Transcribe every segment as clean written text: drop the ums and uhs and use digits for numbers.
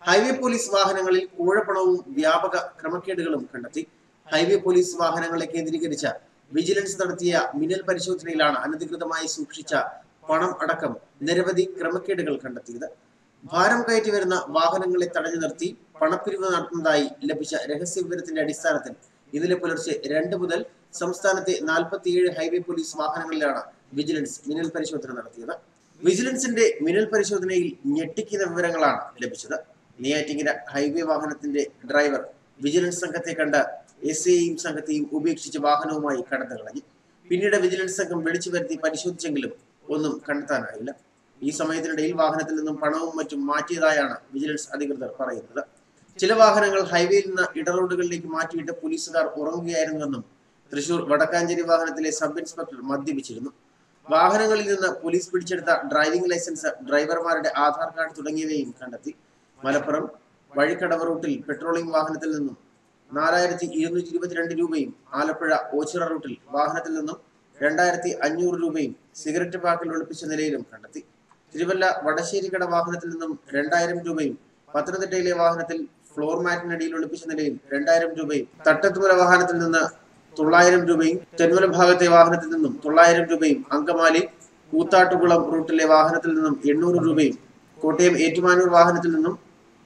Highway police വാഹനങ്ങളിൽ കൂഴപ്പണവും വ്യാപക ക്രമക്കേടുകളും കണ്ടെത്തി. ഹൈവേ പോലീസ് വാഹനങ്ങളെ കേന്ദ്രീകരിച്ച വിജിലൻസ് നടത്തിയ മിന്നൽ പരിശോധനയിലാണ് അനധികൃതമായി സൂക്ഷിച്ച പണം അടക്കം നിരവധി ക്രമക്കേടുകൾ കണ്ടെത്തിയത്. ഭാരം കയറ്റി വരുന്ന വാഹനങ്ങളെ തടഞ്ഞു നിർത്തി പണപ്പിരിവ് നടത്തുന്നതായി ലഭിച്ച രഹസ്യ വിവരത്തിന്റെ അടിസ്ഥാനത്തിൽ ഇന്നലെ പുലർച്ചെ 2 മുതൽ സംസ്ഥാനത്തെ 47 ഹൈവേ പോലീസ് വാഹനങ്ങളിലാണ് വിജിലൻസ് മിന്നൽ പരിശോധന നടത്തിയത്. വിജിലൻസിന്റെ മിന്നൽ പരിശോധനയിൽ ഞെട്ടിക്കുന്ന വിവരങ്ങളാണ് ലഭിച്ചത്. നെയ്യാറ്റിങ്കര ഹൈവേ വാഹനത്തിന്റെ ഡ്രൈവർ വിജിലൻസ് സംഘത്തെ കണ്ട് എസ്ഐയും സംഘത്തെയും ഉപേക്ഷിച്ച് വാഹനവുമായി കടന്നു കളഞ്ഞു. പിന്നീട് വിജിലൻസ് സംഘം വിളിച്ചു വരുത്തി പരിശോധിച്ചെങ്കിലും ഒന്നും കണ്ടെത്താനായില്ല. ഈ സമയത്തിനിടയിൽ വാഹനത്തിൽ നിന്നും പണവും മറ്റും മാറ്റിയതായാണ് വിജിലൻസ് അധികൃതർ പറയുന്നത്. ചില വാഹനങ്ങൾ ഹൈവേയിൽ നിന്ന് ഇടറോഡുകളിലേക്ക് മാറ്റിയിട്ട് പോലീസുകാർ ഉറങ്ങുകയായിരുന്നുവെന്നും തൃശൂർ വടക്കാഞ്ചേരി വാഹനത്തിലെ സബ് ഇൻസ്പെക്ടർ മദ്യപിച്ചിരുന്നു. വാഹനങ്ങളിൽ നിന്ന് പോലീസ് പിടിച്ചെടുത്ത ഡ്രൈവിംഗ് ലൈസൻസ്, ഡ്രൈവർമാരുടെ ആധാർ കാർഡ് തുടങ്ങിയവയും കണ്ടെത്തി. മലപ്പുറം വഴിക്കടവ് റൂട്ടിൽ പെട്രോളിംഗ് വാഹനത്തിൽ നിന്നും 4222 രൂപയും, ആലപ്പുഴ ഓച്ചിറ റൂട്ടിൽ വാഹനത്തിൽ നിന്നും 2500 രൂപയും സിഗരറ്റ് പാക്കിൽ ഒളിപ്പിച്ച നിലയിലും കണ്ടെത്തി. തിരുവല്ല വടശ്ശേരിക്കട വാഹനത്തിൽ നിന്നും 2000 രൂപയും, പത്തനംതിട്ടയിലെ വാഹനത്തിൽ ഫ്ലോർ മാറ്റിനടിയിൽ ഒളിപ്പിച്ച നിലയിൽ 2000 രൂപയും, തട്ടത്തുമല വാഹനത്തിൽ നിന്ന് 900 രൂപയും, തെന്മല ഭാഗത്തെ വാഹനത്തിൽ നിന്നും 900 രൂപയും, അങ്കമാലി കൂത്താട്ടുകുളം റൂട്ടിലെ വാഹനത്തിൽ നിന്നും 800 രൂപയും, കോട്ടയം ഏറ്റുമാനൂർ വാഹനത്തിൽ നിന്നും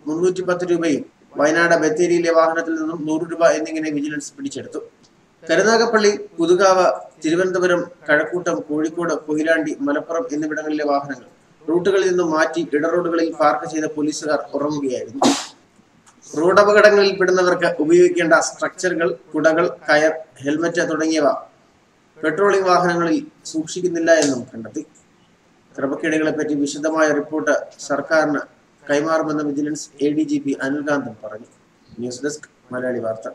310 രൂപയും, വയനാട് ബത്തേരിയിലെ വാഹനത്തിൽ നിന്നും 100 രൂപ എന്നിങ്ങനെ വിജിലൻസ് പിടിച്ചെടുത്തു. കരുനാഗപ്പള്ളി, പുതുകാവ്, തിരുവനന്തപുരം, കഴക്കൂട്ടം, കോഴിക്കോട്, കൊയിലാണ്ടി, മലപ്പുറം എന്നിവിടങ്ങളിലെ വാഹനങ്ങൾ റൂട്ടുകളിൽ നിന്നും മാറ്റി ഇടറോഡുകളിൽ പാർക്ക് ചെയ്ത പോലീസുകാർ ഉറങ്ങുകയായിരുന്നു. റോഡ് അപകടങ്ങളിൽ പെടുന്നവർക്ക് ഉപയോഗിക്കേണ്ട സ്ട്രക്ചറുകൾ, കുടകൾ, കയർ, ഹെൽമറ്റ് തുടങ്ങിയവ പെട്രോളിംഗ് വാഹനങ്ങളിൽ സൂക്ഷിക്കുന്നില്ല എന്നും കണ്ടെത്തി. ക്രമക്കേടുകളെപ്പറ്റി വിശദമായ റിപ്പോർട്ട് സർക്കാരിന് കൈമാറുമെന്ന് വിജിലൻസ് ADGP അനിൽകാന്തൻ പറഞ്ഞു. ന്യൂസ് ഡെസ്ക് മലയാളി വാർത്ത.